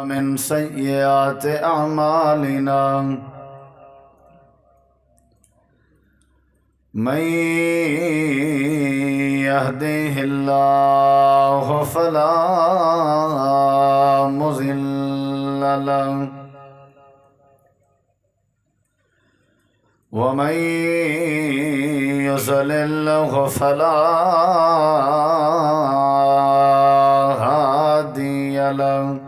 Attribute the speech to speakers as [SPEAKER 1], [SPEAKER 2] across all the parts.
[SPEAKER 1] من سيئات أعمالنا من يهده الله فلا مضل له ومن يضلل فلا هادي له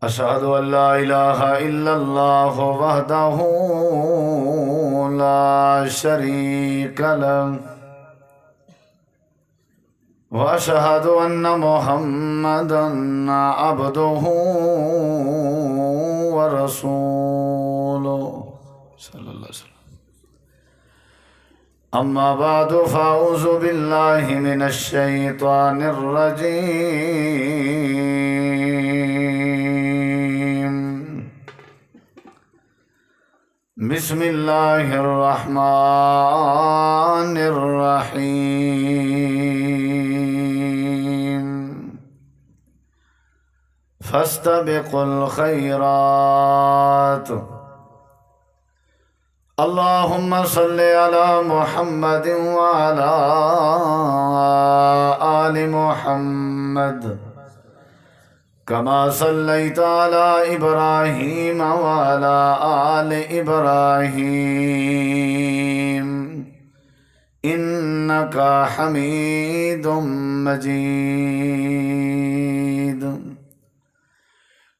[SPEAKER 1] أشهد أن لا إله إلا الله وحده لا شريك له وأشهد أن محمدا عبده ورسوله صلى الله عليه وسلم. أما بعد فأعوذ بالله من الشيطان الرجيم. بسم الله الرحمن الرحيم. فاستبقوا الخيرات. اللهم صل على محمد وعلى آل محمد كما صليت على إبراهيم وعلى آل إبراهيم إنك حميد مجيد.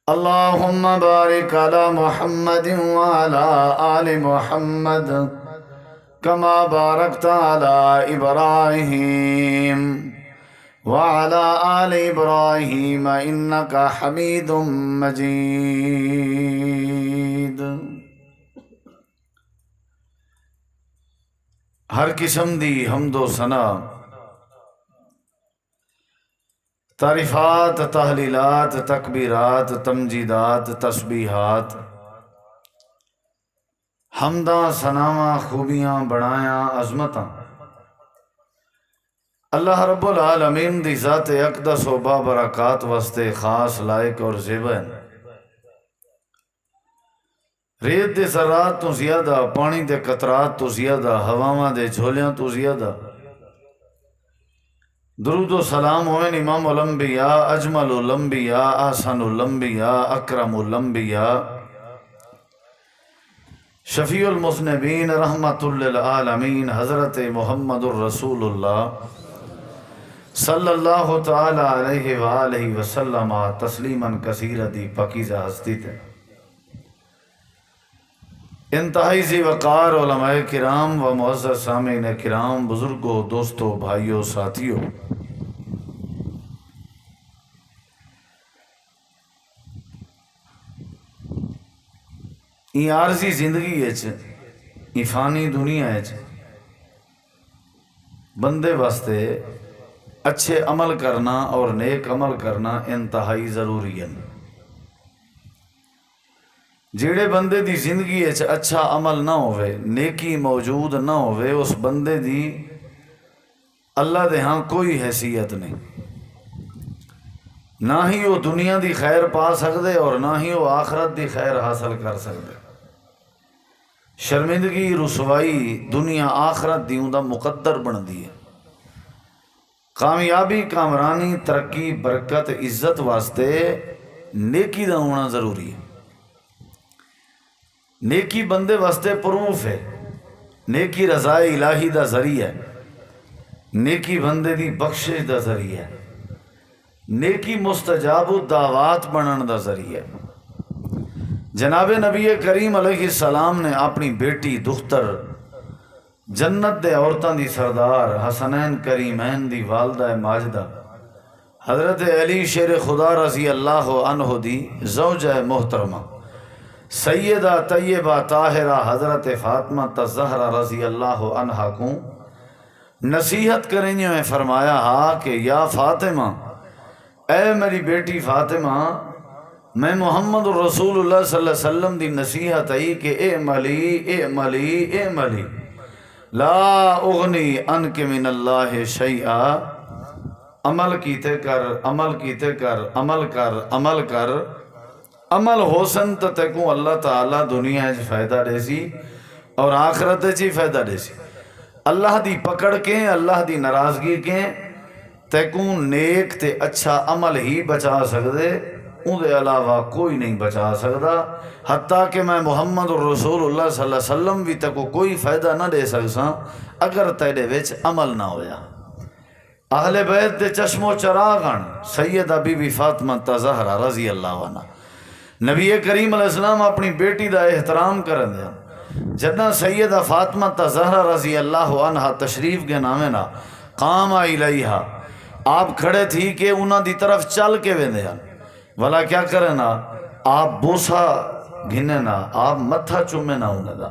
[SPEAKER 1] اللهم بارك على محمد وعلى آل محمد كما باركت على إبراهيم وعلى آل إبراهيم إنك حميد مجيد. ہر قسم دی حمد و ثنا، تعریفات، تحلیلات، تکبیرات، تمجیدات، تسبیحات، حمداں، ثناواں، خوبیاں، بڑایاں، عظمتاں اللہ رب العالمین دی ذات اقدس و بابرکات واسطے خاص لائق اور زیبا ہیں. ریت دے ذرات تو زیادہ، پانی دے قطرات تو زیادہ، ہواواں دے جھولیاں تو زیادہ درود و سلام ہوئیں امام الانبیاء، اجمل الانبیاء، احسن الانبیاء، اکرم الانبیاء، شفیع المذنبین، رحمت للعالمین، حضرت محمد الرسول اللہ صلی اللہ تعالی علیہ وآلہ وسلم تسلیما کثیرا دی پاکیزہ ہستی تھے. انتہائی ذی وقار علماء کرام و معزز سامعین کرام، بزرگوں، دوستوں، بھائیوں، ساتھیوں، یہ عارضی زندگی ہے، یہ فانی دنیا ہے، بندے واسطے اچھے عمل کرنا اور نیک عمل کرنا انتہائی ضروری ہے. جیڑے بندے دی زندگی اچھا عمل نہ ہوئے، نیکی موجود نہ ہوئے، اس بندے دی اللہ دے ہاں کوئی حیثیت نہیں. نہ ہی وہ دنیا دی خیر پا سکدے اور نہ ہی وہ آخرت دی خیر حاصل کر سکدے. شرمندگی، رسوائی دنیا آخرت دی اوندا مقدر بن دی ہے. کامیابی، کامرانی، ترقی، برکت، عزت واسطے نیکی دا ہونا ضروری ہے. نیکی بندے واسطے پروف ہے، نیکی رضا الہی دا ذریعہ ہے، نیکی بندے دی بخشش دا ذریعہ ہے، نیکی مستجاب الدعوات بنن دا ذریعہ ہے. جناب نبی کریم علیہ السلام نے اپنی بیٹی دختر جنت دے عورتاں دی سردار حسنین کریمین دی والدہ ماجدہ حضرت علی شیر خدا رضی اللہ عنہ دی زوجہ محترمہ سیدہ طیبہ طاہرہ حضرت فاطمہ الزہرا رضی اللہ عنہا کو نصیحت کریں میں فرمایا ہا کہ یا فاطمہ، اے میری بیٹی فاطمہ، میں محمد رسول اللہ صلی اللہ علیہ وسلم دی نصیحت آئی کہ اعملی لا اغنی عنک من اللہ شیئا، عمل کیتے کر، عمل کیتے کر، عمل کر، عمل کر، عمل ہوسن تو تکوں اللہ تعالیٰ دنیا وچ فائدہ دے سی اور آخرت وچ ہی فائدہ دے سی۔ اللہ دی پکڑ کے، اللہ دی ناراضگی کے تکوں نیک تے اچھا عمل ہی بچا سکدے، اون دے علاوہ کوئی نہیں بچا سکدا۔ حتیٰ کہ میں محمد رسول اللہ صلی اللہ علیہ وسلم بھی تکو کوئی فائدہ نہ دے سکساں اگر تیرے وچ عمل نہ ہویا۔ اہل بیت دے چشم و چراغن سیدہ بی بی فاطمہ زہرا رضی اللہ عنہ، نبی کریم علیہ السلام اپنی بیٹی دا احترام کرن دیا۔ جدہ سیدہ فاطمہ زہرا رضی اللہ عنہ تشریف کے نامے نا قام الیہا، آپ کھڑے تھی کہ انہاں دی طرف چل کے ویندے ہیں، ولا کیا کرے نا آپ بوسا گھنے نا، آپ متھا چومے نا انہاں دا،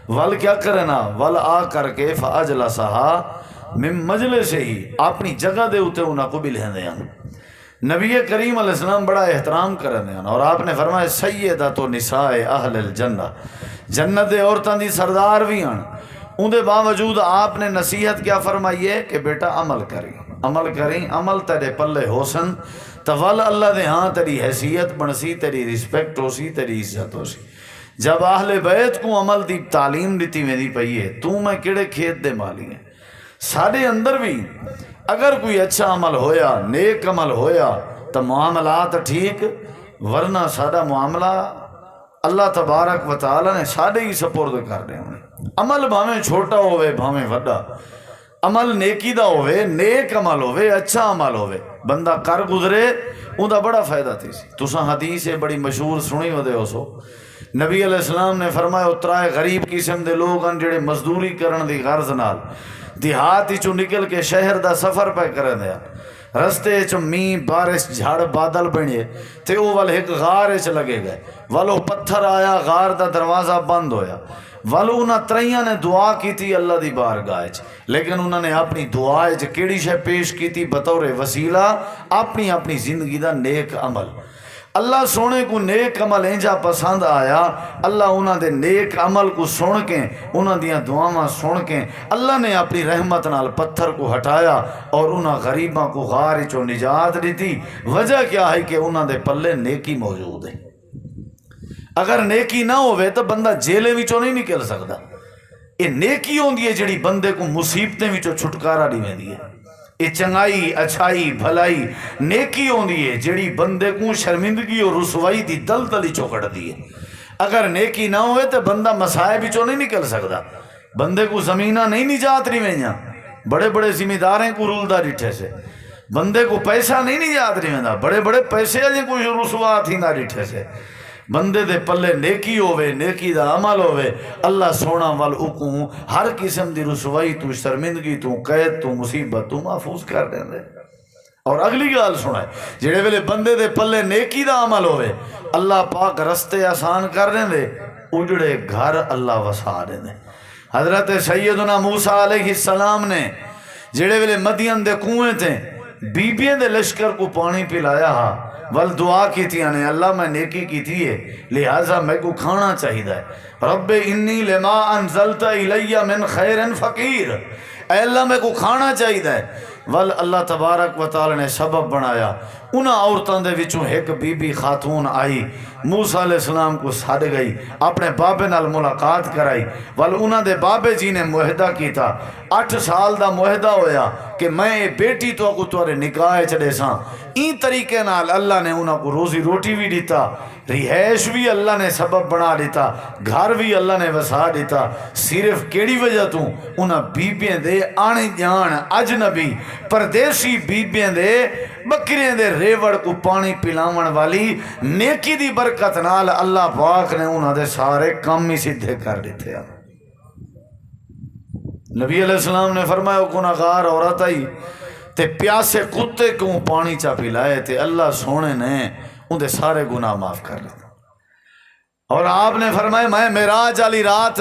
[SPEAKER 1] ول کیا کرے نا ول آ کر کے فاجلسہا من مجلس ہی اپنی جگہ دے اتے انہاں کو بھی لیندے ہیں۔ نبی کریم علیہ السلام بڑا احترام کرنے ہیں اور آپ نے فرمایا سیدہ تو نساء اہل الجنہ، جنت دے عورتاں دی سردار بھی ہیں۔ ان دے باوجود آپ نے نصیحت کیا فرمائی ہے کہ بیٹا عمل کریں، عمل کریں، عمل تیرے پلے ہوسن تو ول اللہ دے ہاں تیری حیثیت بنسی، تیری رسپیکٹ ہو سی، تیری عزت ہو سی۔ جب اہل بیت کو عمل دی تعلیم دیتی میں دی پئی ہے، تو میں کیڑے کھیت دے مالی ہیں۔ سارے اندر بھی اگر کوئی اچھا عمل ہویا، نیک عمل ہویا تو معاملات ٹھیک، ورنہ سادہ معاملہ اللہ تبارک و تعالی نے سادے ہی سپرد کر دے ہیں۔ عمل بھاویں چھوٹا ہوئے بھاویں وڈا، عمل نیکی دا ہوئے، نیک عمل ہوئے، اچھا عمل ہوئے، بندہ کر گزرے ان دا بڑا فائدہ تھی سی۔ تساں حدیث بڑی مشہور سنی ہو دے ہو سو، نبی علیہ السلام نے فرمایا اترائے غریب قسم دے لوگ ہیں جڑے مزدوری کرن دی غرض نال دیہات چوں نکل کے شہر دا سفر پہ کرن دیا، رستے چ می بارش جھڑ بادل بنے تے او ول ایک غار چ لگے گئے، ولو پتھر آیا غار دا دروازہ بند ہویا، ولو انہاں تریاں نے دعا کیتی اللہ دی بارگاہ وچ، لیکن انہوں نے اپنی دعا وچ کیڑی شے پیش کیتی بطور وسیلہ اپنی زندگی دا نیک عمل۔ اللہ سونے کو نیک عمل انجا پسند آیا، اللہ انہاں دے نیک عمل کو سن کے، انہاں دیاں دعاواں سن کے اللہ نے اپنی رحمت نال پتھر کو ہٹایا اور انہاں غریباں کو غار چوں نجات دیتی۔ وجہ کیا ہے کہ انہاں دے پلے نیکی موجود ہے۔ اگر نیکی نہ ہوئے تو بندہ جیلے وچوں نہیں نکل سکتا۔ یہ نیکی ہوندی ہے جڑی بندے کو مصیبتیں وچوں چھٹکارا دیویندی ہے۔ یہ چنگائی، اچھائی، بھلائی نیکی ہوندی ہے جڑی بندے کو شرمندگی اور رسوائی دی دلدلی چوکڑ دی ہے۔ اگر نیکی نہ ہوئے تو بندہ مسائب وچوں نہیں نکل سکتا۔ بندے کو زمینہ نہیں نجات رہیاں، بڑے بڑے ذمہ داریں کو رولدہ ڈٹھے سے، بندے کو پیسہ نہیں نجات رہیاں، بڑے بڑے پیسے اجے کوئی رسوا تھیندا ڈٹھے سے۔ بندے دے پلے نیکی ہوئے، نیکی دا عمل ہوئے، اللہ سونا والعقوں ہر قسم دی رسوائی تو، شرمندگی تو، قید تو، مصیبت تو محفوظ کر دیں دے۔ اور اگلی گال سنائے جڑے ویلے بندے دے پلے نیکی دا عمل ہوئے اللہ پاک رستے آسان کر دیں دے، اجڑے گھر اللہ وسا دیں دے۔ حضرت سیدنا موسیٰ علیہ السلام نے جڑے ویلے مدین دے کنویں تھے بیبیاں دے لشکر کو پانی پلایا ہا، ول دعا کی تھی نے اللہ میں نیکی کی تھی ہے لہٰذا میں کو کھانا چاہیے، رب انی لما انزلت الی من خیر فقیر، اے اللہ میں کو کھانا چاہیے، ول اللہ تبارک و تعالی نے سبب بنایا۔ انہاں عورتوں دے وچوں ایک بی بی خاتون آئی، موسیٰ علیہ السلام کو سد گئی، اپنے بابے نال ملاقات کرائی، ول انہاں دے بابے جی نے معاہدہ کیتا، 8 سال دا معاہدہ ہویا کہ میں بیٹی تو کو تورے نکاح چ دیساں۔ این طریقے نال اللہ نے انہاں کو روزی روٹی بھی دیتا، رہائش بھی اللہ نے سبب بنا دیتا، گھر بھی اللہ نے وسا دیتا۔ صرف کیڑی وجہ تو انہاں بیبیاں دے آنے جان اجنبی پردیسی بیبیاں دے بکریاں دے ریوڑ کو پانی پلاون والی نیکی دی برکت نال اللہ پاک نے انہاں دے سارے کام ہی سیدھے کر دیتے ہیں۔ نبی علیہ السلام نے فرمایا گناہگار عورت آئی تے پیاسے کتے کو پانی چا پلائے تے اللہ سونے نے ان دے سارے گناہ معاف کر لیتے۔ اور آپ نے فرمایا میں معراج والی رات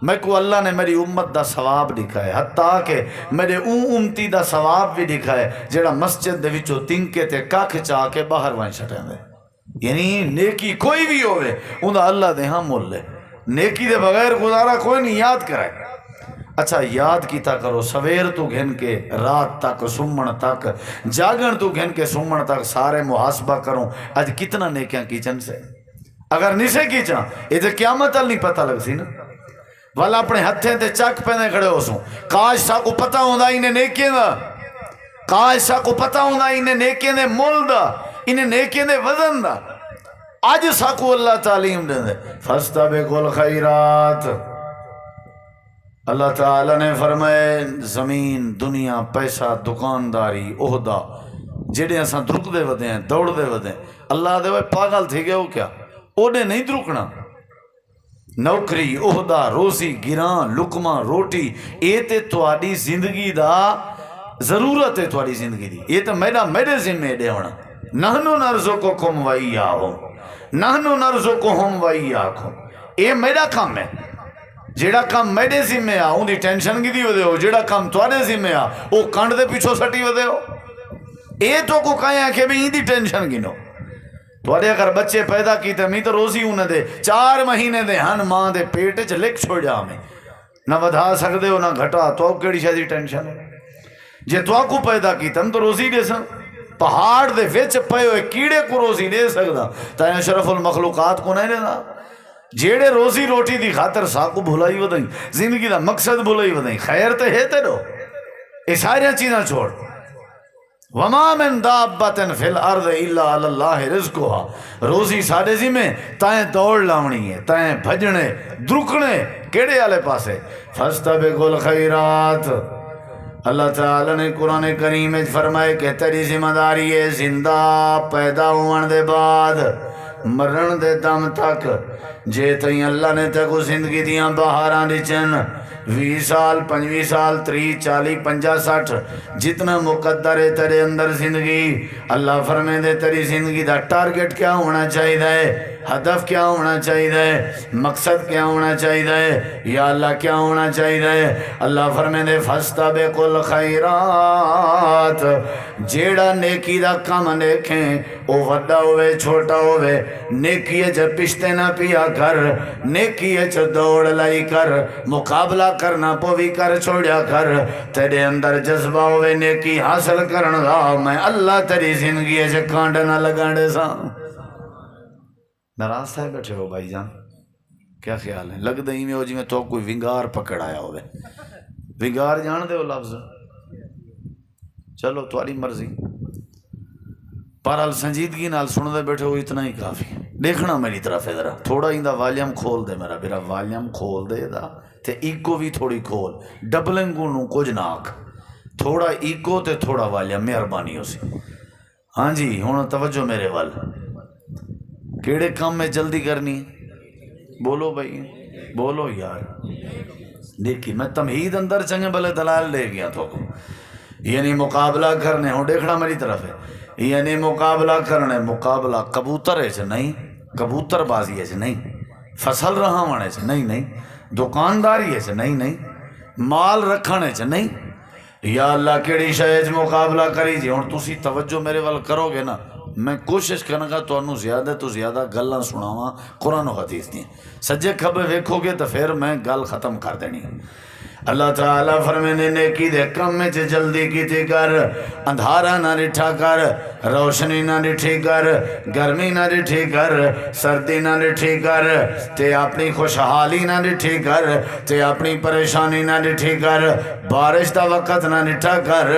[SPEAKER 1] میں کو اللہ نے میری امت دا ثواب دکھائے، حتیٰ کہ میرے امتی دا ثواب بھی دکھائے جڑا مسجد دے وچوں تنکے تے ککھ چاہ کے باہر وائیں چھٹیں دے۔ یعنی نیکی کوئی بھی ہوئے ان دا اللہ دے ہاں مول لے، نیکی دے بغیر گزارا کوئی نہیں، یاد کرائے۔ اچھا یاد کیتا کرو سویر تو گھن کے رات تک سمن تک جاگن تو گھن کے سمن تک سارے محاسبہ کروں اج کتنا نیکیاں کیچن سے اگر نسے کیچاں یہ تو قیامت ال نہیں پتہ لگ سی نا والا اپنے ہتھیں تے چک پہنے کھڑے ہو سوں کاش سا کو پتہ ہوندا انہیں نیکیاں دا کاش سا کو پتہ ہوندا انہیں نیکیاں دے مول دا انہیں نیکیاں دے وزن دا آج سا کو اللہ تعلیم دے دے فاستبقوا الخیرات اللہ تعالیٰ نے فرمائے زمین دنیا پیسہ دکانداری عہدہ جڑے اساں درک دے ودے ہیں دوڑ دے ودے ہیں اللہ دے وے پاگل تھی گئے ہو کیا اوڈے نہیں درکنا نوکری عہدہ روزی گران لقمہ روٹی یہ تے تواڈی زندگی دا ضرورت ہے تواڈی زندگی دی یہ تے میرے ذمہ دے ہونا نحنو نرزقکم وایاہم نحنو نرزقہم وایاکم یہ میرا کام ہے جیڑا کام میرے ذمہ آ ان دی ٹینشن کی دی ودے ہو جیڑا کام تواڈے ذمہ آ وہ کنڈ دے پیچھو سٹی ودے ہو اے تو کو کہیا کہ بھی دی ٹینشن گنو تواڈے اگر بچے پیدا کیتے می تو روزی انہاں دے 4 مہینے دے ہن ماں دے پیٹ وچ لکھ چھوڑیا میں نہ ودھا سکدے ہو نہ گھٹا تو کیڑی شے دی ٹینشن ہے جے تو کو پیدا کیتم تو روزی دے سن پہاڑ دے وچ پئے ہوئے کیڑے کو روزی دے سکدا تے اشرف المخلوقات کو نہیں دینا جیڑے روزی روٹی دی خاطر سا کو بھلائی ودائیں زندگی دا مقصد بھلائی ودائیں خیر تے ہے تے دو یہ ساری چیزاں چھوڑ وما من دابت فی الارض الا علی اللہ رزقها روزی سارے ذمہ تائیں دوڑ لاونی ہے تائیں بھجنے درکنے کیڑے والے پاسے فاستبقوا الخیرات اللہ تعالی نے قرآن کریم میں فرمائے کہ تیری ذمہ داری ہے زندہ پیدا ہون دے بعد مرن دے دم تک جے تئیں اللہ نے تے کو زندگی دیاں بہاراں دچن 20 سال 25 سال 30 40 50 60 جتنا مقدر ہے تیرے اندر زندگی اللہ فرمائے دے تیری زندگی دا ٹارگٹ کیا ہونا چاہیے ہدف کیا ہونا چاہیے مقصد کیا ہونا چاہیے یا اللہ کیا ہونا چاہیے اللہ فرمائے دے فاستبقوا الخیرات جیڑا نیکی دا کام دیکھیں او وڈا ہوئے چھوٹا ہوئے نیکی اچ پشتے نہ پیا کر نیکی اچ دوڑ لائی کر مقابلہ کرنا پوی کر چھوڑیا کر تیرے اندر جذبہ ہوئے نیکی حاصل کرن دا میں اللہ تیری زندگی اچ کانڈ نہ لگاندے سا ناراض تھے بیٹھے ہو بھائی جان کیا خیال ہے لگ دیں میں ہو جی میں تو کوئی ونگار پکڑ آیا ہوئے ونگار جان دے ہو لفظ چلو تمہاری مرضی پر سنجیدگی نال سن دے بیٹھے ہو اتنا ہی کافی دیکھنا میری طرف ہے ذرا تھوڑا ہی دا والیوم کھول دے میرا والیوم کھول دے دا تے ایکو بھی تھوڑی کھول ڈبلنگ نو کچھ نہ آکھ تھوڑا ایکو تے تھوڑا والیوم مہربانی ہو سی ہاں جی ہن توجہ میرے وال کیڑے کام میں جلدی کرنی بولو بھائی بولو یار دیکھی میں تمہید اندر چنگے بلے دلال لے گیا تو یعنی مقابلہ کرنے ہوں دیکھنا میری طرف ہے یعنی مقابلہ کرنے مقابلہ کبوتر ہے چھ نہیں کبوتر بازی ہے چھ نہیں فصل رہا ہونے چھ نہیں دکانداری ہے چھ نہیں مال رکھنے چھ نہیں یا اللہ کیڑی شاید مقابلہ کری جی ہوں تسی توجہ میرے وال کرو گے نا میں کوشش کرنا گا تو انہوں زیادہ تو زیادہ گلاں سناواں قرآن و حدیث دیں سجے کھبے ویکھو گے تو پھر میں گل ختم کر دینی اللہ تعالیٰ فرمینے نیکی دے کم میں جلدی کیتی کر اندھارا نہ رٹھا کر روشنی نہ رٹھی کر گرمی نہ رٹھی کر سردی نہ رٹھی کر تے اپنی خوشحالی نہ رٹھی کر تے اپنی پریشانی نہ رٹھی کر بارش دا وقت نہ رٹھا کر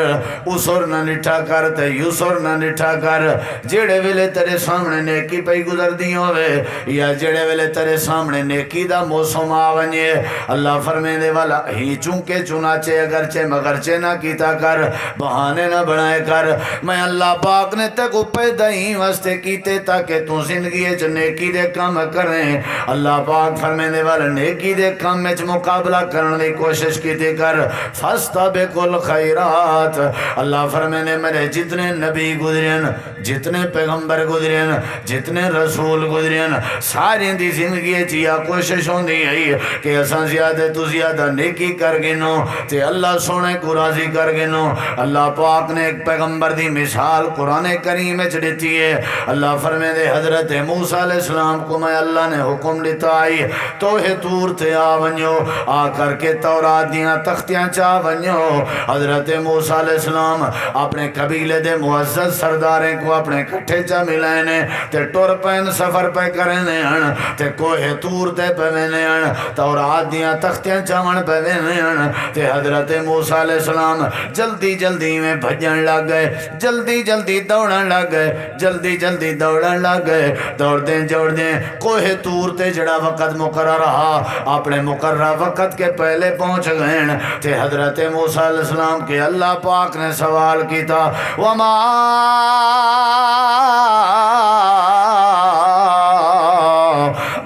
[SPEAKER 1] اسر نہ رٹھا کر تے یسر نہ رٹھا کر جیڑے ویلے تیرے سامنے نیکی پئی گزر دی ہوئے یا جیڑے ویلے تیرے سامنے نیکی دا موسم آونجے اللہ فرمینے والا ہی چونکہ چنانچہ اگرچہ مگرچہ نہ کیتا کر بہانے نہ بنائے کر میں اللہ پاک نے تے کو پیدا ہی واسطے کیتے تاکہ تو زندگی اچ نیکی دے کام کریں اللہ پاک فرمینے والا نیکی دے کام اچ مقابلہ کرنے کی کوشش کیتے کر فاستبقوا الخیرات اللہ فرمینے میرے جتنے نبی گزرین جتنے پیغمبر گزرین جتنے رسول گزرین ساری دی زندگی اچ یا کوشش ہوندی ہے کہ اساں زیادہ تو زیادہ نیکی کر گنو تے اللہ سونے کو راضی کر گنو۔ اللہ پاک نے ایک پیغمبر دی مثال قرآن کریم میں دیتی ہے۔ اللہ فرمے دے حضرت موسیٰ علیہ السلام کو میں اللہ نے حکم دیتا آئی تو ہے تور تے آ ونجو، آ کر کے تورات دیاں تختیاں چاہ ونجو۔ حضرت موسیٰ علیہ السلام اپنے قبیلے دے معزز سرداریں کو اپنے کٹھے چاہ ملائنے تے ٹور پین سفر پہ کرنے ہن تے کوہ تور تے پہنے ہن تورات دیاں تختیاں چاہن پہنے ہن تے حضرت موسیٰ علیہ السلام جلدی جلدی میں بھجن لگ گئے، جلدی جلدی دوڑن لگ گئے، جلدی جلدی دوڑن لگ گئے۔ دوڑ دیں کوہ تور تے جڑا وقت مقرر رہا اپنے مقررہ وقت کے پہلے پہنچ گئے تے حضرت موسیٰ علیہ السلام کے اللہ پاک نے سوال کیتا وما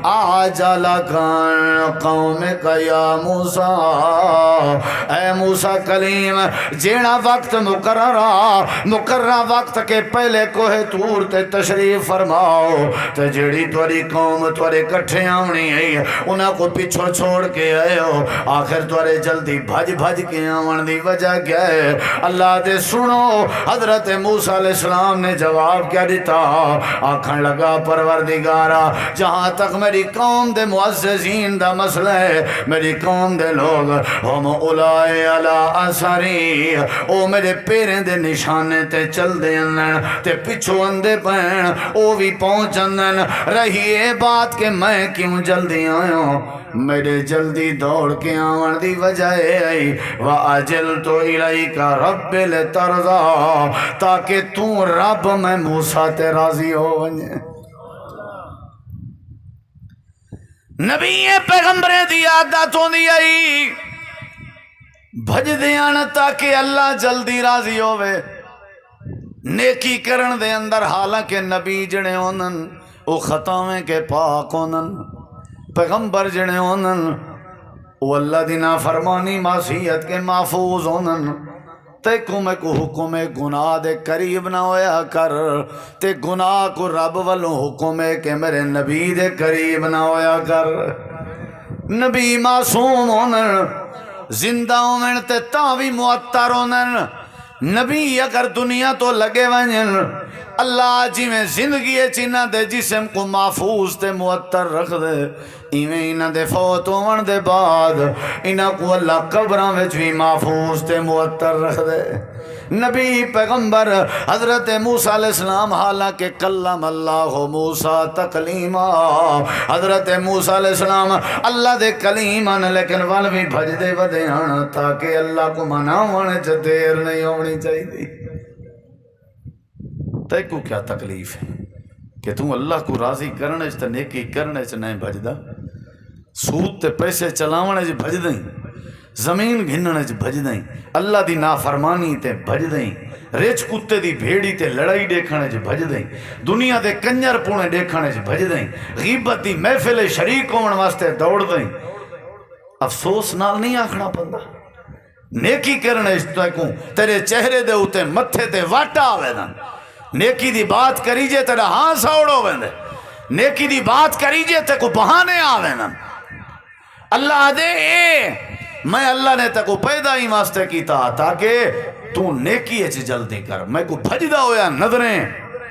[SPEAKER 1] آجَلَكَ عَنْ قَوْمِكَ یا موسیٰ، اے موسیٰ کلیم جیڑا وقت مقررہ وقت کے پہلے کوہ تور تے تشریف فرماؤ تے جیڑی توری قوم توری کٹھے آونی ہے انہاں کو پیچھو چھوڑ کے آئے ہو، آخر توری جلدی بھج کے آون دی وجہ کیا ہے؟ اللہ دے سنو حضرت موسیٰ علیہ السلام نے جواب کیا دیتا؟ آکھن لگا پروردگارا جہاں تک میری قوم دے معززین دا مسئلہ ہے، میری قوم دے لوگ ہم اولائے علی اثری او میرے پیریں دے نشانے تے چل دے اندن تے پچھو اندے پین او بھی پہنچ اندن، رہی اے بات کہ میں کیوں جلدی آئوں، میرے جلدی دوڑ کے آون دی وجہ ہے وَأَجِلْتُ إِلَيْكَ رَبِّ لِتَرْضَى تاکہ تو رب میں موسیٰ تے راضی ہو ونجے۔ نبی پیغمبریں دی عادتوں دی آئی بھج دیاں تاکہ اللہ جلدی راضی ہوئے، نیکی کرن دے اندر حالانکہ نبی جڑے ہونن او خطاویں کے پاک ہونن، پیغمبر جڑے ہونن او اللہ دی نافرمانی معصیت کے محفوظ ہونن، تے کو میں کو حکم گناہ دے قریب نہ ہویا کر، تے گناہ کو رب والوں حکم ہے کہ میرے نبی دے قریب نہ ہویا کر۔ نبی معصوم ہونن، زندہ ہونن تے تاوی معطر ہونن، نبی اگر دنیا تو لگے ونجن اللہ جی میں زندگی چینہ دے جسم کو محفوظ تے معطر رکھ دے، ایویں انہ دے فوت ہون دے بعد انہ کو اللہ قبراں وچ بھی محفوظ تے معطر رکھ دے۔ نبی پیغمبر حضرت موسیٰ علیہ السلام حالانکہ کلم اللہ موسیٰ تکلیما، حضرت موسیٰ علیہ السلام اللہ دے کلیمان لیکن وال بھی بھج دے ودے ہن تاکہ اللہ کو مناونے چ دیر نہیں ہونی چاہیے۔ تے کو کیا تکلیف ہے کہ تم اللہ کو راضی کرنے چ نیکی کرنے چ نہیں بھجدا، سود تے پیسے چلاونے چ بھج دیں، زمین گھننے چ بھج دیں، اللہ دی نافرمانی تے بھج دیں، ریچ کتے دی بھیڑی تے لڑائی دیکھنے چ بھج دیں، دنیا دے کنجر پونے دیکھنے چ بھج دیں، غیبت دی محفل شریک ہون واسطے دوڑ دیں۔ افسوس نال نہیں آکھنا پندا، نیکی کرنے چ تیرے چہرے دے اوتے متھے تے واٹا آوے نا، نیکی دی بات کریجے تیرا ہاں سوڑو ویندے، نیکی دی بات کریجے تے کو بہانے آوے نا۔ اللہ دے اے میں اللہ نے تے کو پیدا ہی واسطے کیتا تاکہ تو نیکی اچ جلدی کر، میں کو بھجدا ہویا نظریں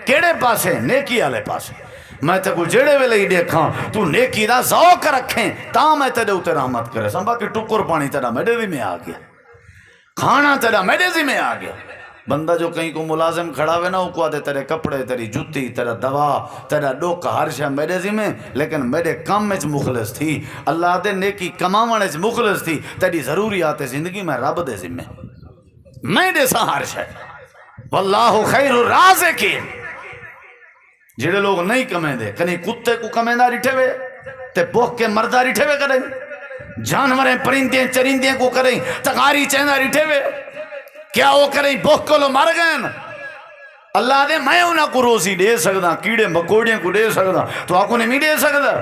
[SPEAKER 1] کیڑے پاسے؟ نیکی والے پاسے، میں تے کو جڑے ویلے ہی دیکھاں تو نیکی دا ذوق رکھیں تا میں تیرے اوتے رحمت کرے سن، باقی ٹکر پانی تیرا میرے بھی میں آ گیا، کھانا تیرا میرے بھی میں آ گیا۔ بندہ جو کہیں کو ملازم کھڑا ہوئے نا وہ کو آدھے تیرے کپڑے تیری جوتی تیرا دوا تیرا ڈوکا ہر شے میرے ذمہ، لیکن میرے کام میں مخلص تھی، اللہ دے نیکی کماونے مخلص تھی، تیری ضروریات زندگی میں رب دے ذمہ میں دے سا ہر شے۔ واللہ خیر الرازقین، جڑے لوگ نہیں کمیں دے کنی کتے کو کمیں دا رٹھے ہوئے تے بوک کے مردہ رٹھے ہوئے کریں، جانوریں پرندیں چرندیں کو کریں تکاری چیندہ رٹھے ہوئے، کیا وہ کریں بوک کو لو مر گئے؟ اللہ دے میں انہاں کو روزی دے سکتا، کیڑے مکوڑیاں کو دے سکتا، تو آپ کو نہیں دے سکتا؟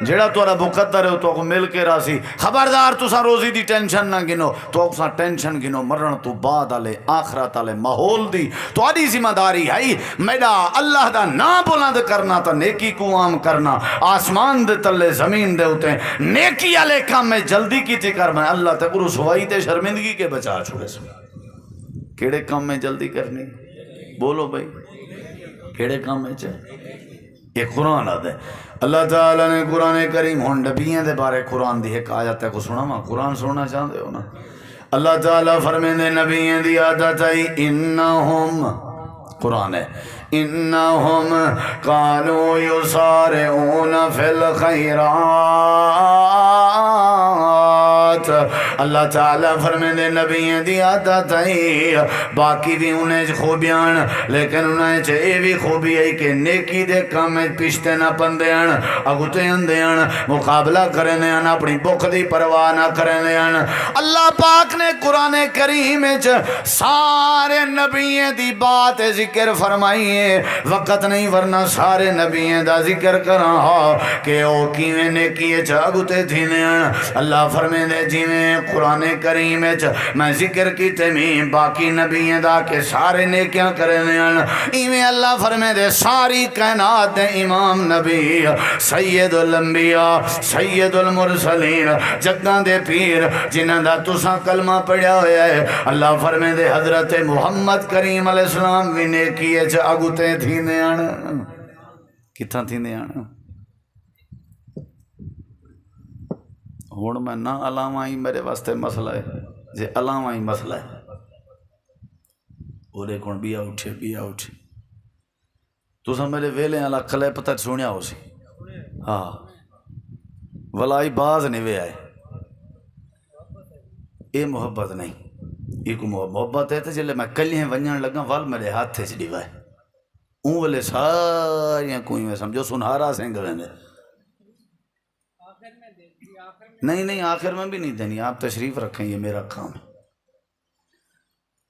[SPEAKER 1] جڑا تہاڈا مقدر ہے تو کو مل کے راسی خبردار تساں روزی دی ٹینشن نہ گنو تو اساں ٹینشن گنو مرن تو بعد والے آخرت والے ماحول دی تہاڈی ذمہ داری ہے میرا اللہ دا نام بلند کرنا تو نیکی کو عام کرنا آسمان دے تلے زمین دے اوتے نیکی والے کام میں جلدی کیتی کر میں اللہ تے رسوائی تے شرمندگی کے بچا چھوڑے سو کیڑے کام میں جلدی کرنی بولو بھائی کیڑے کام میں چاہے یہ قرآن آدھے اللہ تعالیٰ نے قرآن کریم ہون نبیوں دے بارے قرآن دی ایک آیت ہے کو سنا ماں قرآن سننا چاہتے ہو نا اللہ تعالیٰ فرمیندے نبیوں دی عادت ہے انہم قرآن ہے انہم قالوا یسارعون فی الخیرات اللہ تعالیٰ فرمیندے نبیوں دی عادت ہے باقی بھی انہیں خوبیاں لیکن انہیں چاہے بھی خوبی ہے کہ نیکی دے کام میں پشتے نہ پندے اگتے اندے مقابلہ کرنے اپنی بخ دی پرواہ نہ کرنے اللہ پاک نے قرآن کریم سارے نبیوں دی بات ذکر فرمائی ہے وقت نہیں ورنہ سارے نبیوں دا ذکر کراں کہ او کیویں نیکی اگتے تھینے اللہ فرمیندے جیویں قرآن کریم میں ذکر کیتے میں باقی نبیوں دا کہ سارے نیکیاں کرنے ایویں اللہ فرمیندے ساری کائنات دے امام نبی سید الانبیاء سید المرسلین جگاں دے پیر جنہاں دا تساں کلمہ پڑھیا ہویا ہے اللہ فرمیندے حضرت محمد کریم علیہ السلام بھی نیکی اگتے تھینے کتھاں تھینے ہوں میں نہ علاوہ ہی میرے واسطے مسئلہ ہے جی علاوہ ہی مسئلہ ہے وہ کون بیا اٹھے تو سا میرے ویلے والا کلے پتہ سنیا ہو سی ہاں ولائی باز نہیں وے آئے یہ محبت نہیں یہ کو محبت ہے تو جلے میں کلیاں ونجن لگا وال میرے ہاتھ سے ڈیوائے اون والے ساریاں کوئی میں سمجھو سنہارا سنگ ویندے نہیں آخر میں بھی نہیں دینی آپ تشریف رکھیں یہ میرا کام ہے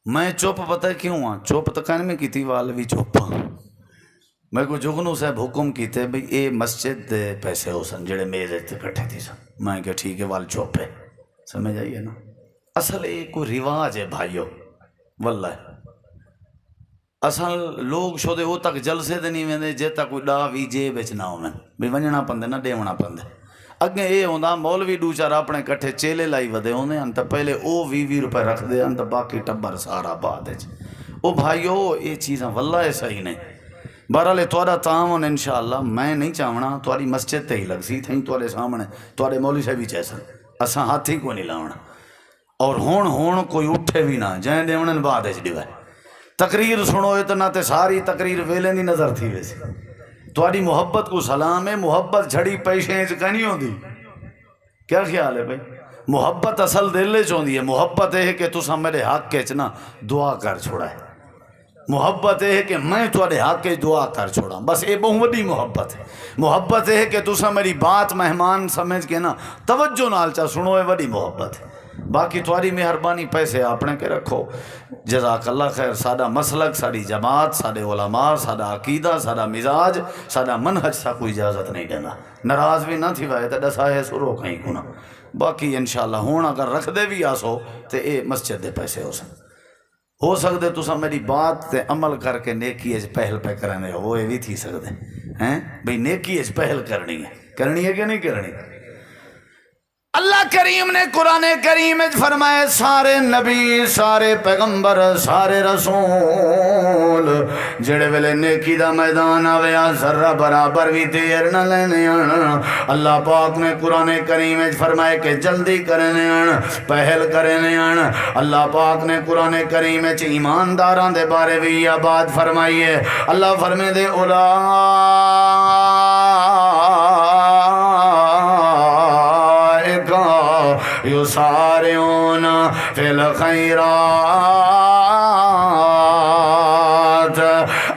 [SPEAKER 1] میں چپ پتہ کیوں ہاں چپ تو کہنے میں کی تھی وال بھی چپ ہاں میں کو جگنو صاحب حکم کیتے بھئی اے مسجد دے پیسے ہو سن جڑے میرے تے کٹھے تھی سن میں کہ ٹھیک ہے وال چپ ہے سمجھ آئیے نا اصل ایک کوئی رواج ہے بھائیو واللہ اصل لوگ شو دے وہ تک جلسے دے نہیں ویندے جے تک کوئی ڈا وی جے بچ نہ ہوویں بھی ونجنا پندے نہ ڈیونا پندے اگے یہ ہوندا مولوی دو چار اپنے کٹھے چیلے لائی ودے ہوندے ان تے پہلے او 20 روپے رکھ دے ان تے باقی ٹبر سارا بعد وچ او بھائیو یہ چیزاں واللہ صحیح نہیں بہرحال تہاڈا تعاون انشاءاللہ میں نہیں چاہنا تہاڈی مسجد تے ہی لگ سی تھیں تہاڈے سامنے تہاڈے مولوی صاحب بھی چیسن اساں ہاتھ ہی کو نہیں لاونا اور ہون کوئی اٹھے بھی نہ جائیں دیونن بعد وچ ڈیوے تقریر سنو اتنا تے ساری تقریر ویلے دی نظر تھی ویسی تہاڈی محبت کو سلام ہے محبت جھڑی پیشیں چ نہیں ہوندی کیا خیال ہے بھائی محبت اصل دل وچ ہوندی ہے محبت ہے کہ تساں میرے حق وچ نا دعا کر چھوڑا ہے محبت ہے کہ میں تہاڈے حق وچ دعا کر چھوڑا بس یہ بہت وڈی محبت ہے محبت ہے کہ تساں میری بات مہمان سمجھ کے نا توجہ نال چا سنو یہ وڈی محبت ہے باقی تھوڑی مہربانی پیسے اپنے کے رکھو جزاک اللہ خیر ساڈا مسلک ساری جماعت ساڈے علماء ساڈا عقیدہ ساڈا مزاج ساڈا منہج سا کوئی اجازت نہیں دینا ناراض بھی نہ تھی وائے تے دسا ہے سرو کہیں کو نا باقی انشاءاللہ ہون اگر رکھ دے بھی آسو تے اے مسجد دے پیسے ہو سکتے تساں میری بات تے عمل کر کے نیکی اچ پہل پہ کرنے ہو یہ بھی تھی سکتے ہیں بھئی نیکی اچ پہل کرنی ہے کہ نہیں کرنی اللہ کریم نے قرآن کریم فرمائے سارے نبی سارے پیغمبر سارے رسول جڑے ویلے نیکی دا میدان آویا ذرہ برابر بھی دیر نہ لینے اللہ پاک نے قرآن کریم فرمائے کہ جلدی کرنے پہل کرنے اللہ پاک نے قرآن کریم ایمانداران دے بارے بھی یہ بات فرمائی ہے اللہ فرمائے دے یسارعون فی الخیرات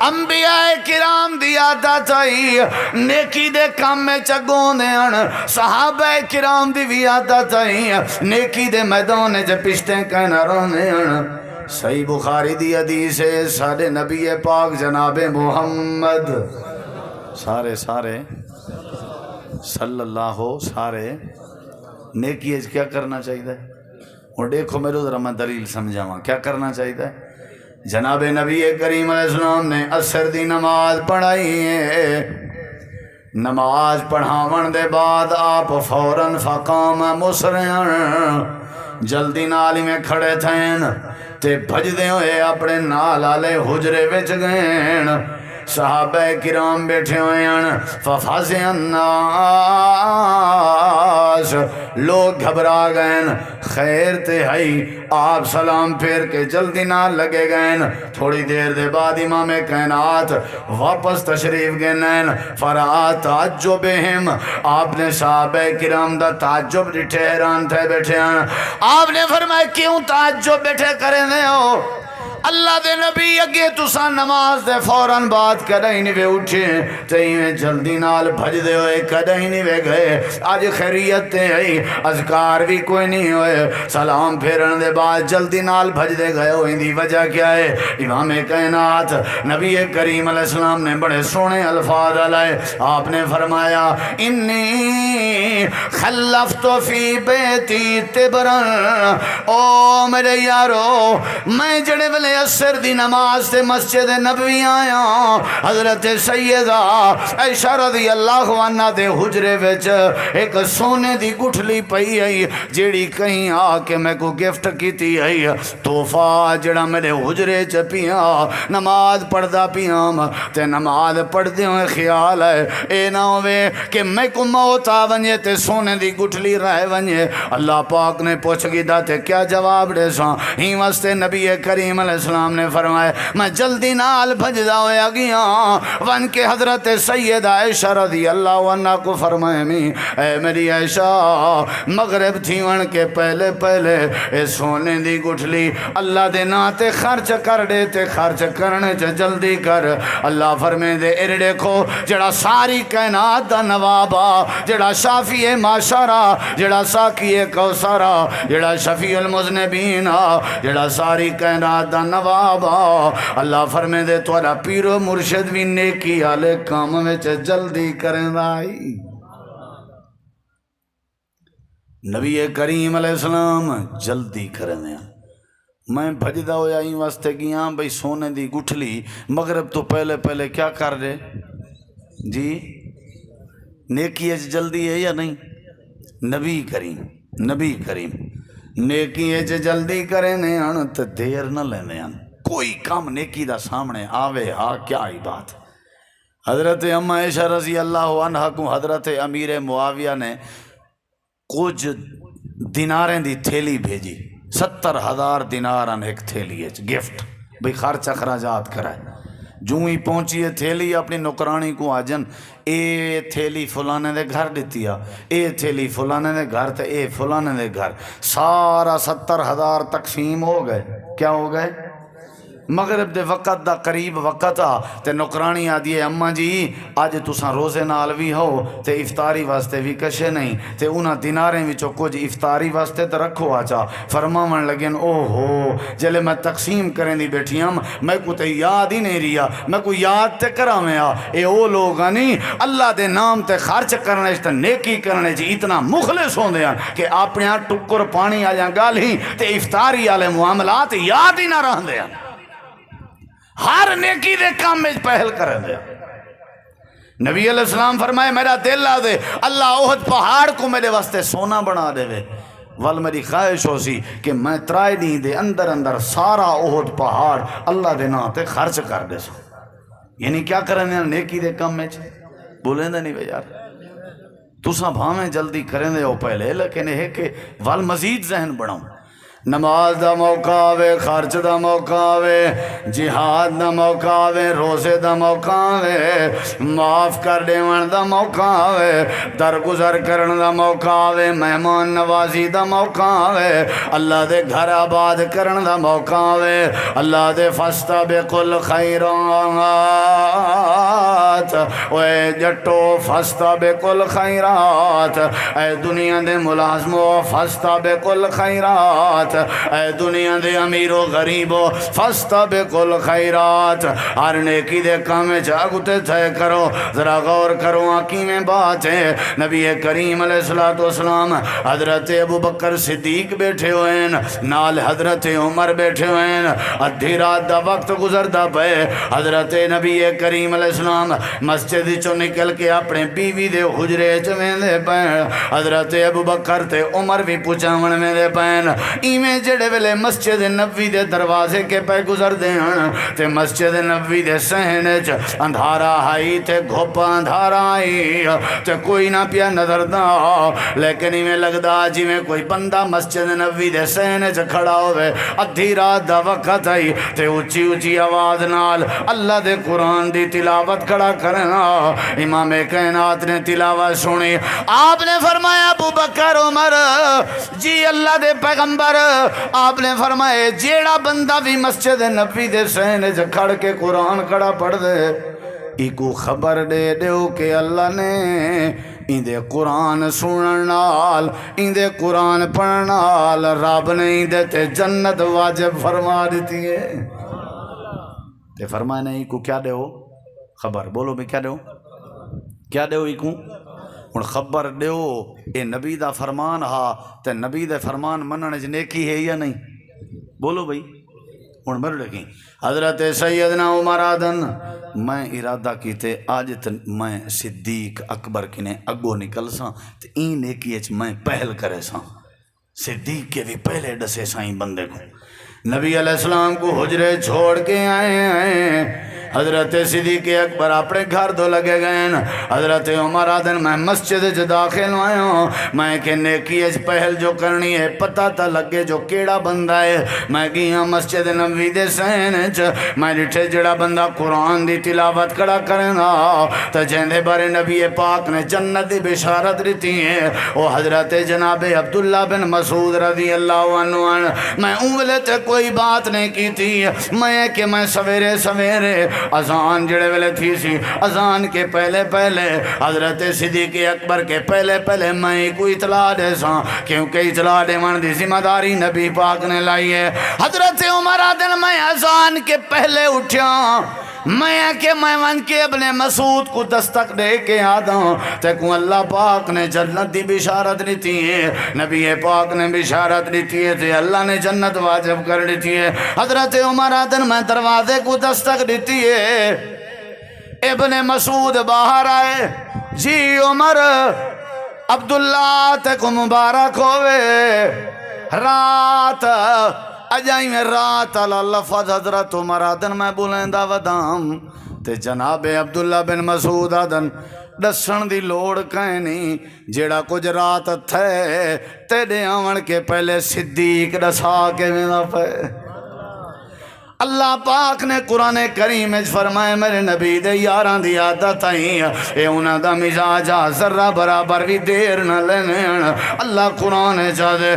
[SPEAKER 1] انبیاء کرام دی عادت آئی نیکی دے کام میں چگونے صحابہ کرام دی بھی عادت آئی نیکی دے میدان جے پشتے کہنا رونے صحیح بخاری دی حدیث ہے سارے نبی پاک جناب محمد سارے صلی اللہ ہو سارے نیکی اج کیا کرنا چاہیے؟ اور دیکھو میرے ذرا میں دلیل سمجھاواں کیا کرنا چاہیے۔ جناب نبی کریم علیہ السلام نے عصر دی نماز پڑھائی ہے، نماز پڑھاون دے بعد آپ فوراً فقام مسرعن جلدی نالی میں کھڑے تھین تے بھجدے ہوئے اپنے نال والے حجرے وچ گئے، صحابہ کرام بیٹھے ہوئے ہیں، ففزع الناس لوگ گھبرا گئے، خیر تے ہئی آپ سلام پھیر کے جلدی نہ لگے گئے۔ تھوڑی دیر دے بعد امام کائنات واپس تشریف گئے، فرا تعجبہم آپ نے صحابہ کرام دا تعجب ڈٹھے حیران تھے بیٹھے ہیں۔ آپ نے فرمایا کیوں تعجب بیٹھے کرے ہو؟ اللہ دے نبی اگے تساں نماز دے فوراً بعد کدیں نہیں وے اٹھے تے جلدی نال بھج دے ہوئے کدیں نہیں وے گئے، اج خیریت تے آئی اذکار بھی کوئی نہیں ہوئے، سلام پھیرن دے بعد جلدی نال بھج دے گئے ہو، ان دی وجہ کیا ہے؟ امام کائنات نبی کریم علیہ السلام نے بڑے سونے الفاظ لائے، آپ نے فرمایا انی خلفت فی بیتی تبرن، او میرے یارو میں جڑے ویلے عصر دی نماز تے مسجد نبوی آیا، حضرت سیدہ عائشہ رضی اللہ عنہ دے حجرے وچ ایک سونے دی گٹھلی پئی آئی جیڑی کہیں آ کے میں کو گفٹ کیتی آئی، تحفہ جڑا میرے حجرے چ پیا، نماز پڑھدا پیام تے نماز پڑھدے ہوئے خیال ہے اے نہ ہوئے کہ میں کو موت آ ونجے تے سونے دی گٹھلی رہ ونجے۔ اللہ پاک نے پوچھ گیا تے کیا جواب دے ساں؟ ہی واسطے نبی کریم علیہ السلام نے فرمایا میں جلدی نال بھجدا ہویا گیا ون کے حضرت سیدہ عائشہ رضی اللہ عنہ کو فرمائے میں اے میری عائشہ مغرب تھی ون کے پہلے پہلے اے سونے دی گٹھلی اللہ دے نا تے خرچ کر دے تے خرچ کرنے چ جلدی کر۔ اللہ فرمے دے اے دیکھو جڑا ساری کائنات دا نوابا، جڑا شافی معاشرہ، جڑا ساقی کوثرہ، جڑا شفیع المذنبین، جڑا ساری کائنات دا نوابا، اللہ فرمے دے تھوڑا پیر و مرشد بھی نیکی والے کام وچ جلدی کریں آئی۔ نبی کریم علیہ السلام جلدی کریں دیا۔ میں بھجدا ہویا ہی واسطے گیا بھئی سونے دی گٹھلی مغرب تو پہلے پہلے کیا کر دے جی؟ نیکی اچ جلدی ہے یا نہیں؟ نبی کریم نیکی اچ جلدی کریں ہیں تو دیر نہ لینے ہیں، کوئی کام نیکی دا سامنے آوے ہاں کیا ہی بات۔ حضرت اما عائشہ رضی اللہ عنہ کو حضرت امیر معاویہ نے کچھ دیناریں دی تھیلی بھیجی، 70,000 دینارن ایک تھیلی ہے گفٹ، بھئی خرچ اخراجات کرائے۔ جو ہی پہنچی ہے تھیلی اپنی نکرانی کو آجن اے تھیلی فلانے دے گھر دیتیا، اے تھیلی فلانے دے گھر تے اے فلانے دے گھر، سارا 70,000 تقسیم ہو گئے۔ کیا ہو گئے؟ مغرب دے وقت دا قریب وقت آ تے نکرانی آدھی ہے اماں جی آج تساں روزے نال بھی ہو تے افطاری واسطے بھی کشے نہیں تے انہاں دیناریں وچوں کچھ افطاری واسطے تے رکھو آچا۔ فرماون لگن او ہو جلے میں تقسیم کریں دی بیٹھی ہم میں کو تے یاد ہی نہیں رہیا، میں کو یاد تے کرا میں آ اے او لوگ نہیں اللہ دے نام تے خرچ کرنے تے نیکی کرنے چ اتنا مخلص ہوندے ہیں کہ اپنے ٹکر پانی آ جاں گل ہی تے افطاری والے معاملات یاد ہی نہ رہندے ہیں، ہر نیکی دے کام میں پہل کریں دے۔ نبی علیہ السلام فرمائے میرا دل آ دے اللہ احد پہاڑ کو میرے واسطے سونا بنا دے وے، ول میری خواہش ہو سی کہ میں ترائی نہیں دے اندر سارا احد پہاڑ اللہ دے نا تے خرچ کر دے سو۔ یعنی کیا کریں دے نیکی دے کام میں بولیں دے نہیں بے یار تساں بھاویں جلدی کریں دے ہو پہلے، لیکن یہ کہ ول مزید ذہن بڑھاؤں، نماز دا موقع آوے، خرچ دا موقع آوے، جہاد دا موقع آوے، روزے دا موقع آوے، معاف کر دیون دا موقع آوے، درگزر کرن دا موقع آوے، مہمان نوازی دا موقع آوے، اللہ دے گھر آباد کرن دا موقع آوے، اللہ دے فاستبقوا الخیرات خیرات اوے جٹو فاستبقوا الخیرات اے دنیا دے ملازمو فاستبقوا الخیرات اے دنیا دے امیر و غریبو فاستبقوا الخیرات ہر نیکی دے کام جاگتے تھے کرو ذرا غور کرو آنکی میں بات ہے نبی کریم علیہ السلام حضرت ابو بکر صدیق بیٹھے ہوئے ہیں نال حضرت عمر بیٹھے ہوئے ہیں ادھی رات دا وقت گزردا پے حضرت نبی کریم علیہ السلام مسجد چوں نکل کے اپنے بیوی دے حجرے چ ویندے پے حضرت ابو بکر تے عمر بھی پچاون ویندے پے ایویں جڑے ویلے مسجد نبوی دے دروازے کے پے گزردے ہیں تے مسجد نبوی دے صحن وچ اندھارا آئی تے گھپ اندھارا آئی تے کوئی نہ پیا نظر دا لیکن ایویں لگدا جویں کوئی بندہ مسجد نبوی دے صحن وچ کھڑا ہوئے ادھی رات دا وقت آئی تے اونچی اونچی آواز نال اللہ دے قرآن دی تلاوت کھڑا کرنا امام کائنات نے تلاوت سنی آپ نے فرمایا ابو بکر عمر جی اللہ دے پیغمبر آپ نے فرمایا جیڑا بندہ بھی مسجد نبوی دے صحن وچ کھڑ کے قرآن کھڑا پڑھ دے ایکو خبر دے دیو کہ اللہ نے اندے قرآن سنن نال اندے قرآن پڑھن نال رب نے اندے تے جنت واجب فرما دیتی ہے تے فرمایا نہیں کو کیا دیو خبر بولو میں کیا دیو ایکو ہن خبر دیو اے نبی دا فرمان ہا تے نبی دے فرمان منن وچ نیکی ہے یا نہیں بولو بھئی ہن مر لگی حضرت سیدنا عمر آدن میں ارادہ کیتے آج میں صدیق اکبر کنے اگو نکل ساں تے این نیکی اچ میں پہل کرے ساں صدیق کے بھی پہلے ڈسے سائیں بندے کو نبی علیہ السلام کو حجرے چھوڑ کے آئے ہیں حضرت صدیق اکبر اپنے گھر دو لگے گئے حضرت عمر آدن میں مسجد چ داخل آیا ہوں میں کہ نیکی اچ پہل جو کرنی ہے پتہ تا لگے جو کیڑا بندہ ہے میں گیا مسجد نبوی دے صحن چ میں ڈٹھے جڑا بندہ قرآن دی تلاوت کڑا کرنا تے جیندے بارے نبی پاک نے جنت دی بشارت دیتی ہے او حضرت جناب عبداللہ بن مسعود رضی اللہ عنہ میں اونلے تے کوئی بات نہیں کی تھی میں کہ میں سویرے سویرے اذان جڑے ویلے تھی سی اذان کے پہلے پہلے حضرت صدیق اکبر کے پہلے پہلے میں کوئی اطلاع دے ساں کیونکہ اطلاع دے من دی ذمہ داری نبی پاک نے لائی ہے حضرت عمر آدن میں اذان کے پہلے اٹھیا میں کہ میں ون کے ابن مسعود کو دستک دے کے آدھا تے کو اللہ پاک نے جنت دی بشارت دیتی ہے نبی پاک نے بشارت دیتی ہے تے اللہ نے جنت واجب کر دیتی ہے حضرت عمر آدن میں دروازے کو دستک دیتی ہے ابن مسعود باہر آئے جی عمر عبداللہ تے کو مبارک ہوئے رات اجائی میں رات اللہ لفظ حضرت عمر آدن میں بولندہ ودام تے جناب عبداللہ بن مسعود آدن دسن دی لوڑ کہیں نہیں جیڑا کچھ رات تھے تیرے آون کے پہلے صدیق دسا کے میرا پہ اللہ پاک نے قرآن کریم فرمائے میرے نبی دے یاراں دی عادت آئی اے انہاں دا مزاج ذرہ برابر بھی دیر نہ لینے اللہ قرآن چاہے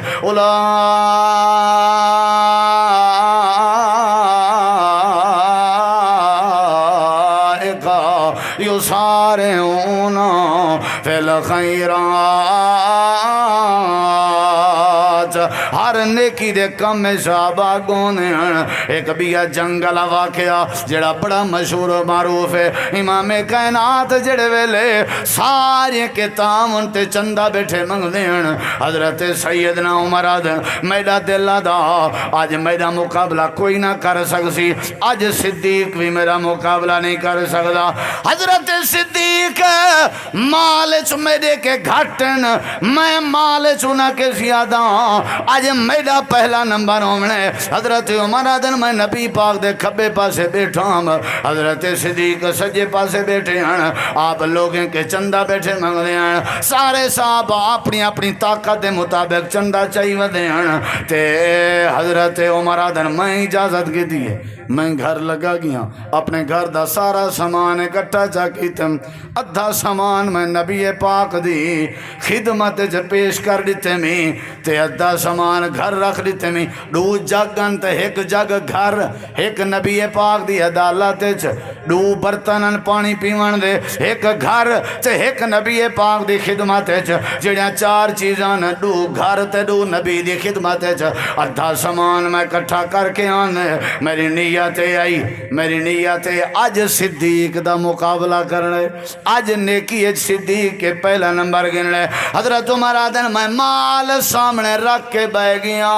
[SPEAKER 1] یسارعون فی الخیرات ہر نیکی دے کم میں شاباگوں نے ایک بیا جنگل واقعہ جڑا بڑا مشہور و معروف ہے امام کائنات جڑے ویلے سارے کے تامن تے چندہ بیٹھے منگ دین حضرت سیدنا عمر آدن میڈا دل دا آج میڈا مقابلہ کوئی نہ کر سکسی آج صدیق بھی میرا مقابلہ نہیں کر سکتا حضرت صدیق مال میرے کے گھٹن میں مال چنا کے زیادہ آج میرا پہلا نمبر ہونے حضرت عمر آدن میں نبی پاک دے کھبے پاسے بیٹھا ہم حضرت صدیق سجے پاسے بیٹھے ہیں آپ لوگوں کے چندہ بیٹھے منگ دے ہیں سارے صاحب اپنی اپنی طاقت دے مطابق چندہ چاہیے دے ہیں تے حضرت عمر آدن میں اجازت کی دی ہے میں گھر لگا گیا اپنے گھر دا سارا سامان اکٹھا چا کیتم ادھا سامان میں نبی پاک دی خدمت چ پیش کر دیتے میں تے ادھا سامان گھر رکھ دیتے میں دو جگن تے ایک جگ گھر ایک نبی پاک دی عدالت چ دو برتنن پانی پیون دے ایک گھر تے ایک نبی پاک دی خدمت چ جڑیاں چار چیزاں دو گھر تے دو نبی دی خدمت چ ادھا سامان میں اکٹھا کر کے آنے میری نیت آئی میری نیت اج صدیق دا مقابلہ کرنے اج نیکی صدیق کے پہلا نمبر گننے حضرت عمر آدن میں مال سامنے رکھ کے بہ گیا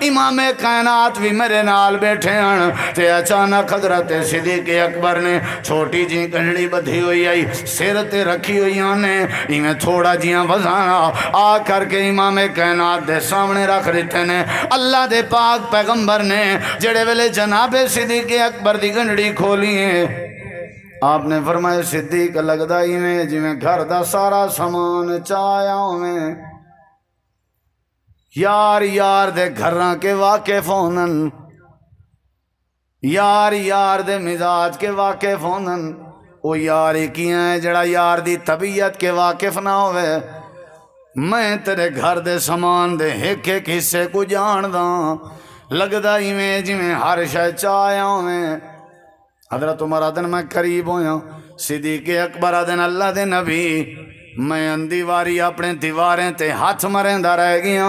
[SPEAKER 1] امام کائنات بھی میرے نال بیٹھے ہیں تے اچانک حضرت صدیق اکبر نے چھوٹی جی کنڈی بدھی ہوئی آئی سر تے رکھی ہوئی آنے انہیں تھوڑا جیاں وزانا آ کر کے امام کائنات دے سامنے رکھ دیتے نے اللہ دے پاک پیغمبر نے جڑے ویلے جناب صدیق اکبر دی گنڈی کھولی ہے آپ نے فرمایا صدیق لگدا ہی میں جی میں گھر دا سارا سامان چایا میں یار یار دے گھراں کے واقف ہونن یار یار دے مزاج کے واقف ہونن او یار کیاں ہے جڑا یار دی طبیعت کے واقف نہ ہوئے میں تیرے گھر دے سامان دے ایک ایک حصے کو جان داں لگدا ہی میں جی میں ہر شے چایا میں حضرت عمر آدن میں قریب ہویا صدیق اکبر آدن اللہ دے نبی میں اندیواری اپنے دیواریں تے ہاتھ مرندہ رہ گیا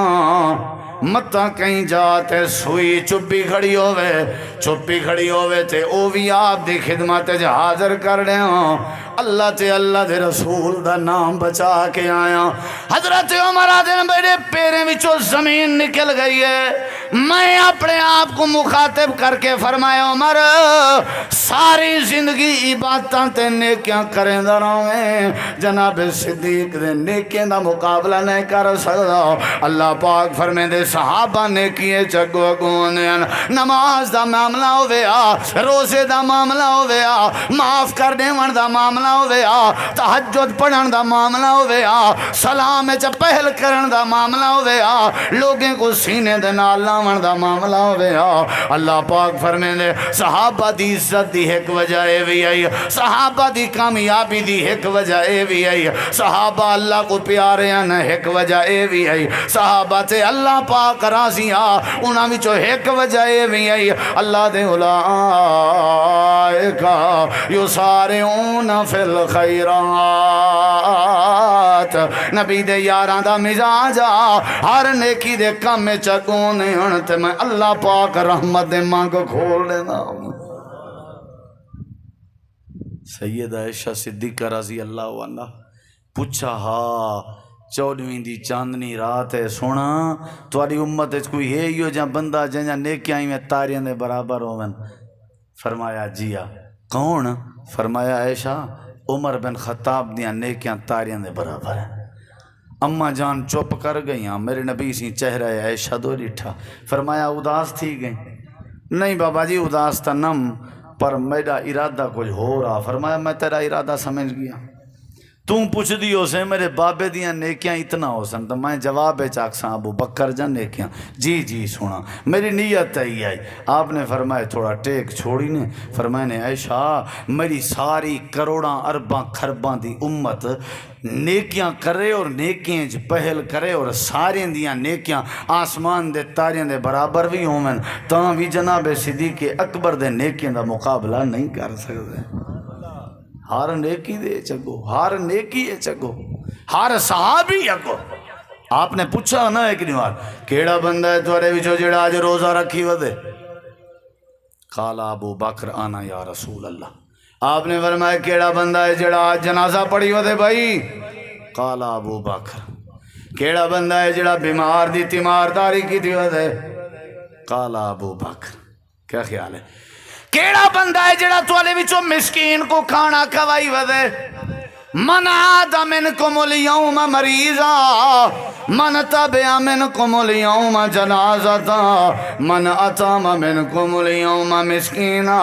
[SPEAKER 1] متا کہیں جاتے سوئی چپی کھڑی ہوئے تے او بھی آپ دی خدمت جا حاضر کر دے اللہ تے اللہ دے رسول دا نام بچا کے آیا حضرت عمر آدن میرے پیریں وچوں زمین نکل گئی ہے میں اپنے آپ کو مخاطب کر کے فرمایا عمر ساری زندگی عبادتاں تے نیکیاں کریں دا رہے جناب صدیق دے نیکیاں دا مقابلہ نہیں کر سکتا اللہ پاک فرمے دے صحابہ نیکیے چگو گونیاں نماز دا معاملہ ہویا روزے دا معاملہ ہویا معاف کر دیون دا معاملہ ہویا تہجد پڑھن دا معاملہ ہویا سلام چ پہل کرن دا معاملہ ہویا لوگیں کو سینے دے نال لاون دا معاملہ ہویا اللہ پاک فرمے دے صحابہ دی عزت دی ایک وجہ اے بھی آئی صحابہ دی کامیابی دی ایک وجہ اے بھی آئی صحابہ اللہ کو پیارے ہیں ایک وجہ اے بھی آئی صحابہ تے اللہ پاک راضی انہاں وچوں ایک وجہ اے بھی آئی اللہ دے اولائکا یسارعون فی الخیرات نبی دے یاراں دا مزاج ہر نیکی دے کام میں چگونے ہن تے میں اللہ پاک رحمت دے مانگ کھول دینا سید عائشہ صدیقہ رضی اللہ عنہ پوچھا ہاں 14ویں دی چاندنی رات ہے سونا تھوڑی امت کوئی ہے ہی ہو جہاں بندہ جہاں نیکیاں میں تاریاں دے برابر ہوون فرمایا جیا کون فرمایا عائشہ عمر بن خطاب دیاں نیکیاں تاریاں دے برابر ہیں اماں جان چپ کر گئیاں میرے نبی سی چہرہ عائشہ دو ڈٹھا فرمایا اداس تھی گئی نہیں بابا جی اداس تا نم پر میرا ارادہ کچھ ہو رہا فرمایا میں تیرا ارادہ سمجھ گیا تم پوچھ دی ہو سے میرے بابے دیاں نیکیاں اتنا ہو سن تو میں جواب چاکساں ابو بکر جان نیکیاں جی سونا میری نیت ہی آئی آپ نے فرمایا تھوڑا ٹیک چھوڑی نے فرمایا نے عائشہ میری ساری کروڑاں ارباں خرباں دی امت نیکیاں کرے اور نیکیاں پہل کرے اور سارے دیاں نیکیاں آسمان دے تاریاں دے برابر بھی ہومن تاں بھی جناب صدیق اکبر دے نیکیاں دا مقابلہ نہیں کر سکتے ہر نیکی دے چگو ہر نیکی ہے چگو ہر صحابی اگو آپ نے پوچھا نا ایک نیوار کیڑا بندہ ہے تھوڑے وچو جڑا آج روزہ رکھی ودے قال ابو بکر آنا یا رسول اللہ آپ نے فرمایا کیڑا بندہ ہے جڑا آج جنازہ پڑھی ودے بھائی قال ابو بکر کیڑا بندہ ہے جڑا بیمار دی تیمارداری کی تھی ودے قال ابو بکر کیا خیال ہے کیڑا بندہ ہے جڑا توالے وچوں مسکین کو کھانا کھوائی ودے من عاد منکم اليوم مریضا من تبع منکم اليوم جنازتا من اطعم منکم اليوم مسکینا.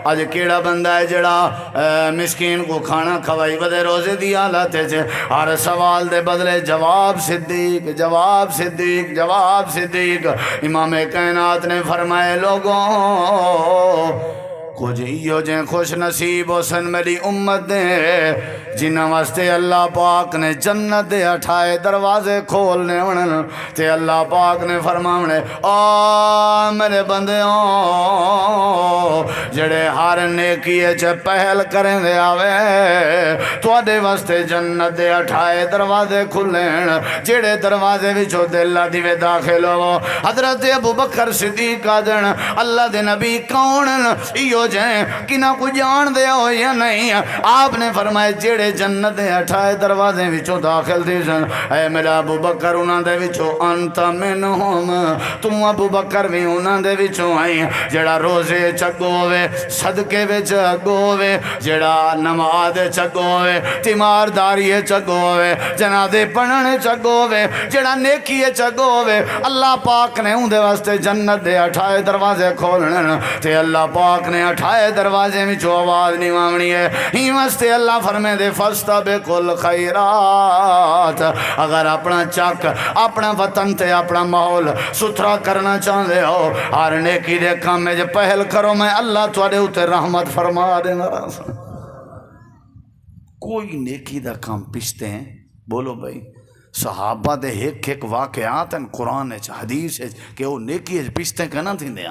[SPEAKER 1] اج کیڑا بندہ ہے جڑا مسکین کو کھانا کھوائی بدے روزے دی حالت ہے. ہر سوال دے بدلے جواب صدیق، جواب صدیق، جواب صدیق. امام کائنات نے فرمائے لوگوں کچھ ایو جیں خوش نصیب ہو سن میری امت دے جنہ واسطے اللہ پاک نے جنت دے 28 دروازے کھولنے انہن تے اللہ پاک نے فرماونے آ میرے بندیوں جڑے ہر نیکی چ پہل کریں دے آوے تواڈے واسطے جنت دے 28 دروازے کھلین. جڑے دروازے وچوں دل دی وے داخل ہو. حضرت ابو بکر صدیق آدن اللہ دے نبی کون ایو جائیں کنہ کو جان دے ہو یا نہیں. آپ نے فرمائے جیڑے جنت دے 28 دروازے وچوں داخل دی سن اے میرا ابو بکر انہاں دے وچوں انت منہم تم ابو بکر بھی انہاں دے وچوں آئی. جیڑا روزے چگو ہوئے صدقے وچ اگو ہوئے جیڑا نماز چگو ہوئے تیمارداری چگو ہوئے جنازے پڑھنے چگو ہوئے جیڑا نیکی چگو ہوئے اللہ پاک نے اون دے واسطے جنت دے 28 دروازے کھولنے تے اللہ پاک نے 28 دروازے میں جو آواز نہیں مانگنی ہے. ہی واسطے اللہ فرمے دے فاستبقوا الخیرات. اگر اپنا چک اپنا وطن تے اپنا ماحول ستھرا کرنا چاہتے ہو ہر نیکی دے کام میں پہل کرو میں اللہ تواڈے اوتے رحمت فرما دینا. کوئی نیکی دا کام پچھتے ہیں بولو بھائی صحابہ دے ایک ایک واقعات ہیں قرآن حدیث کہ وہ نیکی پچھتے کہنا تھی دے.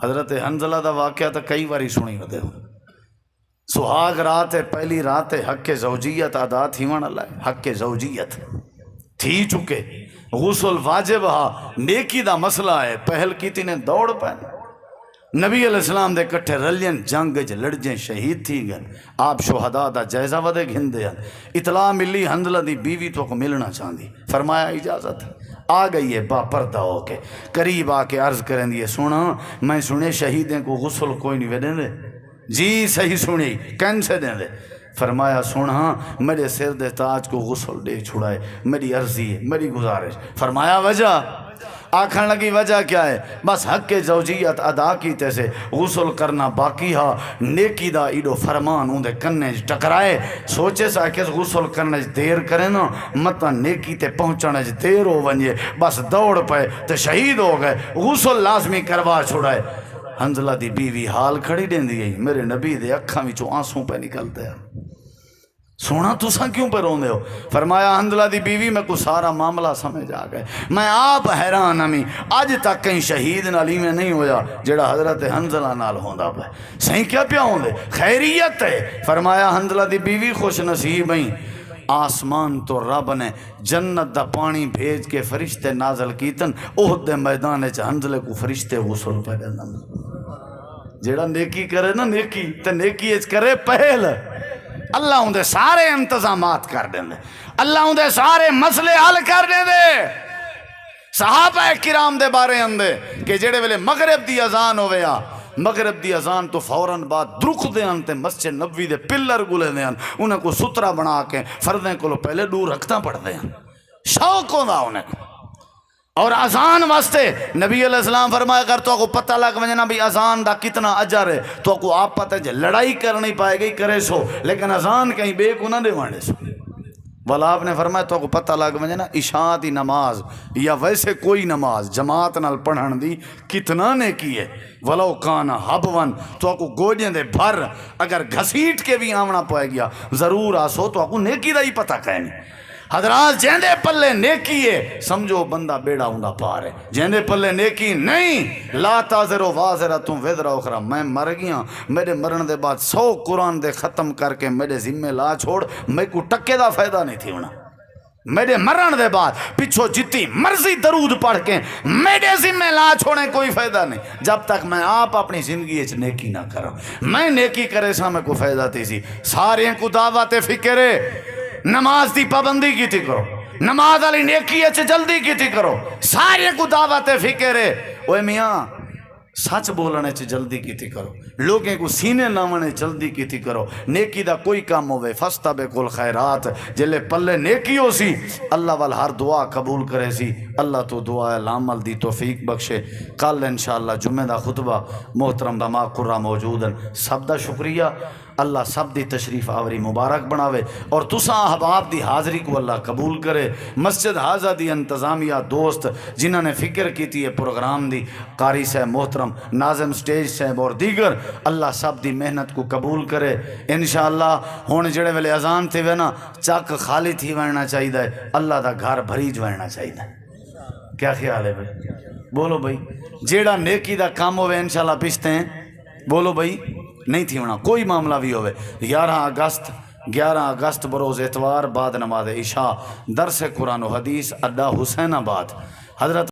[SPEAKER 1] حضرت حنزلہ دا واقعہ تو کئی باری سنی ہوتے ہو. سہاگ رات ہے پہلی رات ہے حق زوجیت ادا تھی ون اللہ حق زوجیت تھی چکے غسل واجب ہا نیکی دا مسئلہ ہے پہل کی تی نے دوڑ پہ نبی علیہ السلام دے کٹھے رلین جنگ لڑجیں شہید تھی گئے. آپ شہداء دا جائزہ ودے گھن دے. اطلاع ملی حنزلہ دی بیوی تو کو ملنا چاہتی. فرمایا اجازت آ گئی ہے با پردہ ہو کے قریب آ کے عرض کریں دیئے سونا میں سنے شہیدیں کو غسل کوئی نہیں وے دیں دے. جی صحیح سنی کین سے دیں دے. فرمایا سونا میرے سر دے تاج کو غسل دے چھڑائے میری عرضی ہے میری گزارش. فرمایا وجہ آکھن لگی وجہ کیا ہے بس حق زوجیت ادا کی تیسے غسل کرنا باقی ہا نیکی دا ایڈو فرمان اندے کنے ٹکرائے سوچے سا کہ غسل کرنے دیر کرے نا مطا نیکی تے پہنچانے دیر ہو ونجے بس دوڑ پائے تے شہید ہو گئے غسل لازمی کروا چھوڑائے. حنزلہ دی بیوی حال کھڑی دین دی گئی میرے نبی دے اکھاں وچوں آنسوں پہ نکلتے ہیں. سونا تساں کیوں پہ روندے ہو. فرمایا حنزلہ دی بیوی میں کو سارا معاملہ سمجھ آ گئے میں آپ حیران ہمیں آج تک کہیں شہید نالی میں نہیں ہویا جڑا حضرت حنزلہ نال ہوندا پہ صحیح کیا پیا ہوندے خیریت ہے. فرمایا حنزلہ دی بیوی خوش نصیب ہیں آسمان تو رب نے جنت دا پانی بھیج کے فرشتے نازل کیتن احد دے میدان چ حنزلے کو فرشتے غسل پہ دن. جڑا نیکی کرے نا نیکی تے نیکی اچ کرے پہل اللہ ان دے سارے انتظامات کر دیں دے. اللہ ان دے سارے مسئلے حل کر دیں دے. صحابہ کرام دے بارے اندے کہ جڑے ویلے مغرب دی اذان ہوئے مغرب دی اذان تو فوراً بعد درخ دیاں تے مسجد نبوی دے پلر گلے دیاں انہیں کو سترہ بنا کے فردیں کو پہلے دور رکھتا پڑ دیاں شوق ہوندا انہیں کو. اور اذان واسطے نبی علیہ السلام فرمایا کر تو کو پتہ لگ ونجنا بھی اذان دا کتنا اجر ہے تو کو آپ پتہ جے لڑائی کرنی پائے گئی کرے سو لیکن اذان کہیں بے کو نہ دے وانے سو. والا آپ نے فرمایا تو کو پتہ لگ ونجنا عشاء دی نماز یا ویسے کوئی نماز جماعت نال پڑھن دی کتنا نیکی ہے. ولو کانا حبون تو کو گوجیں دے بھر اگر گھسیٹ کے بھی آمنا پائے گیا ضرور آسو تو کو نیکی دا ہی پتہ کہیں. حضرات جیندے پلے نیکی ہے سمجھو بندہ بیڑا ہوندا پار ہے. جیندے پلے نیکی نہیں لا تازرو وازرتم وزر اخرى میں مر گیا میرے مرن دے بعد 100 قرآن دے ختم کر کے میرے ذمہ لا چھوڑ میں کو ٹکے دا فائدہ نہیں تھی ہونا. میرے مرن دے بعد پچھو جتنی مرضی درود پڑھ کے میرے ذمہ لا چھوڑیں کوئی فائدہ نہیں جب تک میں آپ اپنی زندگی اچ نیکی نہ کروں. میں نیکی کرے سا میں کو فائدہ تھی سی. سارے کو دعوت فکرے نماز دی پابندی کی تھی کرو نماز علی نیکی اچ جلدی کی تھی کرو. سارے کو دعوت فکر ہے اوے میاں سچ بولنے چ جلدی کی تھی کرو. لوگیں کو سینے لاونے جلدی کیتی کرو نیکی دا کوئی کام ہوئے فاستبقوا الخیرات جلے پلے نیکی ہو سی اللہ وال ہر دعا قبول کرے سی اللہ تو دعا العمل دی توفیق بخشے کل انشاءاللہ جمعہ دا خطبہ محترم بما قرہ موجودن سب دا شکریہ اللہ سب دی تشریف آوری مبارک بناوے اور تساں احباب دی حاضری کو اللہ قبول کرے مسجد حاضہ دی انتظامیہ دوست جنہوں نے فکر کی تھی پروگرام دی قاری صاحب محترم ناظم سٹیج صاحب اور دیگر اللہ سب دی محنت کو قبول کرے انشاءاللہ ہون جڑے ویلے اذان تھے وے نا چک خالی تھی وڑنا چاہیے اللہ دا گھر بھریج وڑنا چاہیے کیا خیال ہے بھائی بولو بھائی جیڑا نیکی دا کام ہوئے انشاءاللہ پچھتے ہیں بولو بھائی نہیں تھی ہونا کوئی معاملہ بھی ہوئے 11 اگست بروز اتوار بعد نماز عشاء درس قرآن و حدیث اڈا حسین آباد حضرت